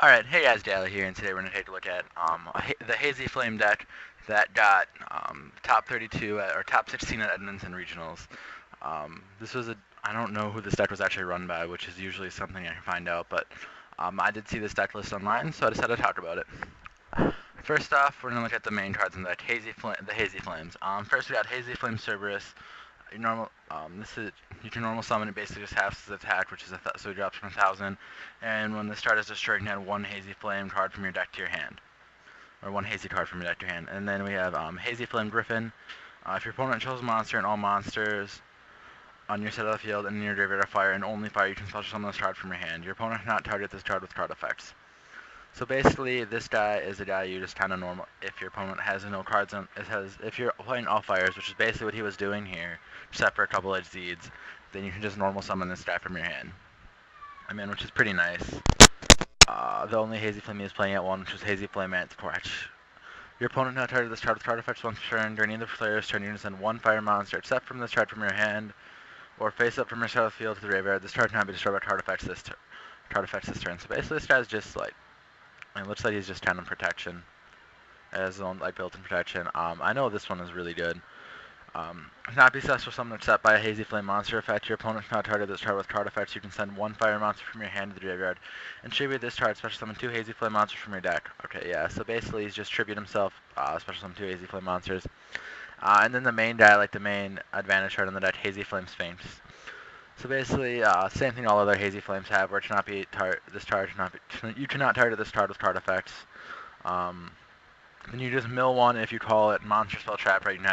Alright, hey guys, Daly here, and today we're going to take a look at the Hazy Flame deck that got top 32 or top 16 at Edmonton Regionals. This was I don't know who this deck was actually run by, which is usually something I can find out, but I did see this deck list online, so I decided to talk about it. First off, we're going to look at the main cards in the deck, the Hazy Flames. First we got Hazy Flame Cerberus. Your normal, this is you can normal summon. It basically just halves his attack, which is so it drops from 1,000. And when this card is destroyed, you can add one Hazy Flame card from your deck to your hand, or one Hazy card from your deck to your hand. And then we have Hazy Flame Griffin. If your opponent chose a monster and all monsters on your side of the field and in your graveyard are fire and only fire, you can special summon this card from your hand. Your opponent cannot target this card with card effects. So basically, this guy is a guy you just kind of normal. If your opponent has no cards on, if you're playing all fires, which is basically what he was doing here, except for a couple edge seeds, then you can just normal summon this guy from your hand. I mean, which is pretty nice. The only Hazy Flame he was playing at one, which was Hazy Flame at Torch. Your opponent now targeted this card with card effects once per turn. During either player's turn, you can send one fire monster, except from this card from your hand, or face up from your side of the field to the graveyard. This card cannot be destroyed by card effects this turn. So basically, this guy's just like. It looks like he's just 10 in protection. It has his own like built-in protection. I know this one is really good. Cannot be successful summon except by a Hazy Flame monster effect. Your opponent cannot target this card with card effects. You can send one fire monster from your hand to the graveyard and tribute this card. Special summon two Hazy Flame monsters from your deck. Okay, yeah. So basically, he's just tribute himself. Special summon two Hazy Flame monsters. And then the main guy, like the main advantage card on the deck, Hazy Flame Sphinx. So basically, same thing all other Hazy Flames have, where it cannot be you cannot target this card with card effects. Then you just mill one. If you call it Monster Spell Trap, right, you can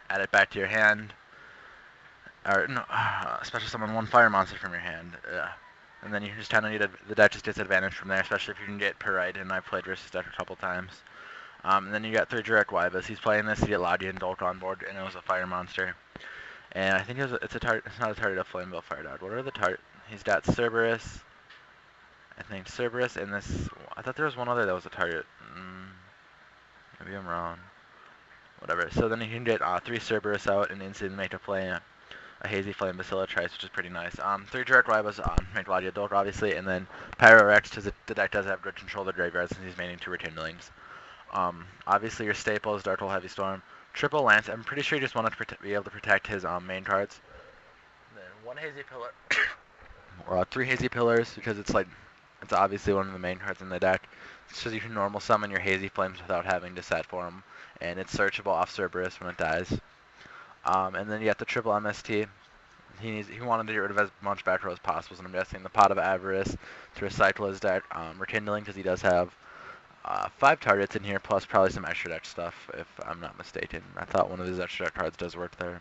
add it back to your hand. Or no, special summon one fire monster from your hand. And then you just kind of need the deck just gets advantage from there, especially if you can get Perite, and I've played versus deck a couple times. And then you got three direct Wybus. He's playing this to get Lodgy and Dolk on board, and it was a fire monster. And I think it's not a target of Flamebell Fire Dog. What are the target? He's got Cerberus. I think Cerberus and this. I thought there was one other that was a target. Maybe I'm wrong. Whatever. So then you can get three Cerberus out and instantly make a play a Hazy Flame Bacillitrice, which is pretty nice. Three direct Rivals make Lodgy Dolk, obviously, and then Pyro Rex, because the deck does have good control of the graveyard since he's maining two Rekindlings. Obviously, your staples, Dark Hole, Heavy Storm, Triple Lance. I'm pretty sure he just wanted to be able to protect his main cards. And then one Hazy Pillar, or three Hazy Pillars, because it's obviously one of the main cards in the deck. So you can normal summon your Hazy Flames without having to set for them, and it's searchable off Cerberus when it dies. And then you got the triple MST. He wanted to get rid of as much back row as possible, so I'm guessing the Pot of Avarice to recycle his deck, Rekindling, because he does have 5 targets in here, plus probably some extra deck stuff, if I'm not mistaken. I thought one of his extra deck cards does work there.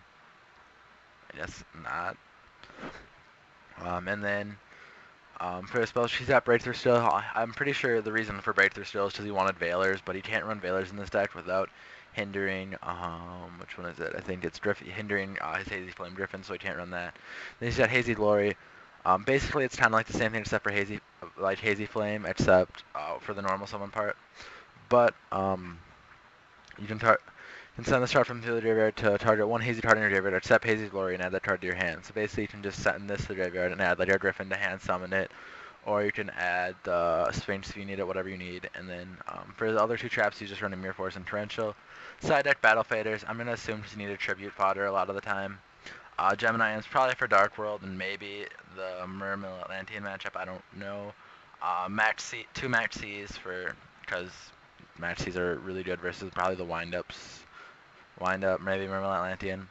I guess not. And then for his spells, she's got Breakthrough still. I'm pretty sure the reason for Breakthrough still is because he wanted Veilers, but he can't run Veilers in this deck without hindering, which one is it? I think it's hindering his Hazy Flame Griffin, so he can't run that. Then he's got Hazy Glory. Basically, it's kind of like the same thing except for Hazy Flame, except for the normal summon part. But you can send this card from the graveyard to target one Hazy card in your graveyard, except Hazy Glory, and add that card to your hand. So basically, you can just send this to the graveyard and add like your Griffin to hand summon it, or you can add the Sphinx if you need it, whatever you need. And then for the other two traps, you just run a Mirror Force and Torrential. Side deck Battle Faders. I'm gonna assume you need a Tribute Fodder a lot of the time. Gemini is probably for Dark World and maybe the Mermail Atlantean matchup. I don't know. Two Max C's because Max C's are really good versus probably the windups. Windup, maybe Mermail Atlantean.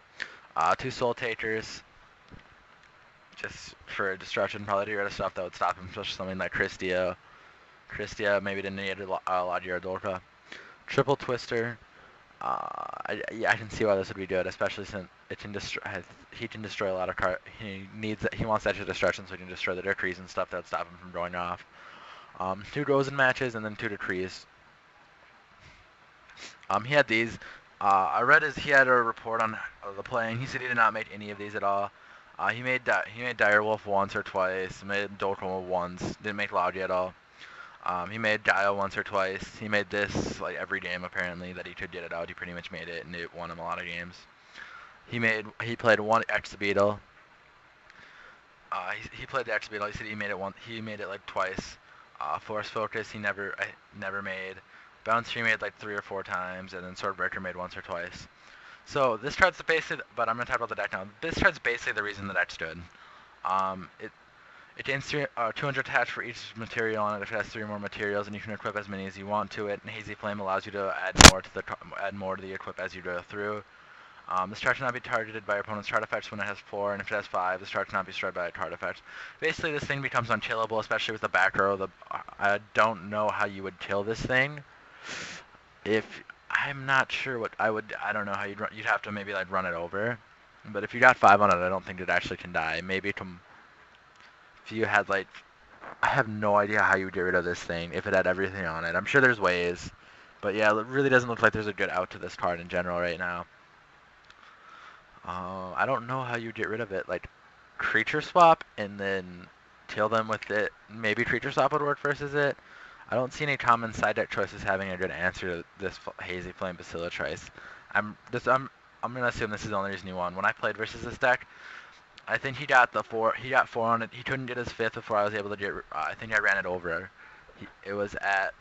Two Soul Takers, just for destruction, probably to get rid of stuff that would stop him, especially something like Christia. Christia maybe didn't need a lot of Dolka. Triple Twister. I can see why this would be good, especially since it can he can destroy a lot of cards. He wants extra destruction, so he can destroy the decrees and stuff that would stop him from going off. 2 Rosen matches and then 2 decrees. He had these. I read he had a report on the playing. He said he did not make any of these at all. He made Direwolf once or twice. Made Dolkoma once. Didn't make Loudgy at all. He made Gaia once or twice. He made this like every game apparently that he could get it out. He pretty much made it, and it won him a lot of games. He played one X-Beetle. He played the X-Beetle. He said he made it like twice. Force Focus I never made. Bounce Tree made like 3 or 4 times, and then Swordbreaker made once or twice. So this chart's basically, but I'm gonna talk about the deck now. This chart's basically the reason the deck stood. It gains 200 attach for each material on it if it has 3 more materials, and you can equip as many as you want to it. And Hazy Flame allows you to add more to the equip as you go through. This chart cannot be targeted by your opponent's chart effects when it has 4, and if it has 5, this chart cannot be destroyed by a chart effect. Basically, this thing becomes unkillable, especially with the back row. I don't know how you would kill this thing. If I'm not sure what I would, I don't know how you'd have to maybe like run it over. But if you got 5 on it, I don't think it actually can die. Maybe if you had like, I have no idea how you would get rid of this thing if it had everything on it. I'm sure there's ways, but yeah, it really doesn't look like there's a good out to this card in general right now. I don't know how you get rid of it. Like, creature swap and then kill them with it. Maybe creature swap would work versus it. I don't see any common side deck choices having a good answer to this Hazy Flame Basilotrice. I'm gonna assume this is the only reason he won. When I played versus this deck, I think he got 4 on it. He couldn't get his 5th before I was able to get. I think I ran it over. It was at.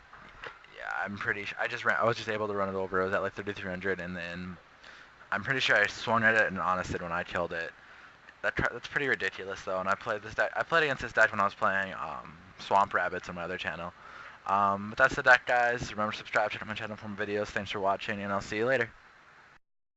Yeah, I'm pretty sure. I was just able to run it over. It was at like 3,300, and then I'm pretty sure I swung at it and honested when I killed it. That's pretty ridiculous though. And I played this deck. I played against this deck when I was playing Swamp Rabbits on my other channel. But that's the deck, guys. Remember to subscribe, check out my channel for more videos. Thanks for watching, and I'll see you later.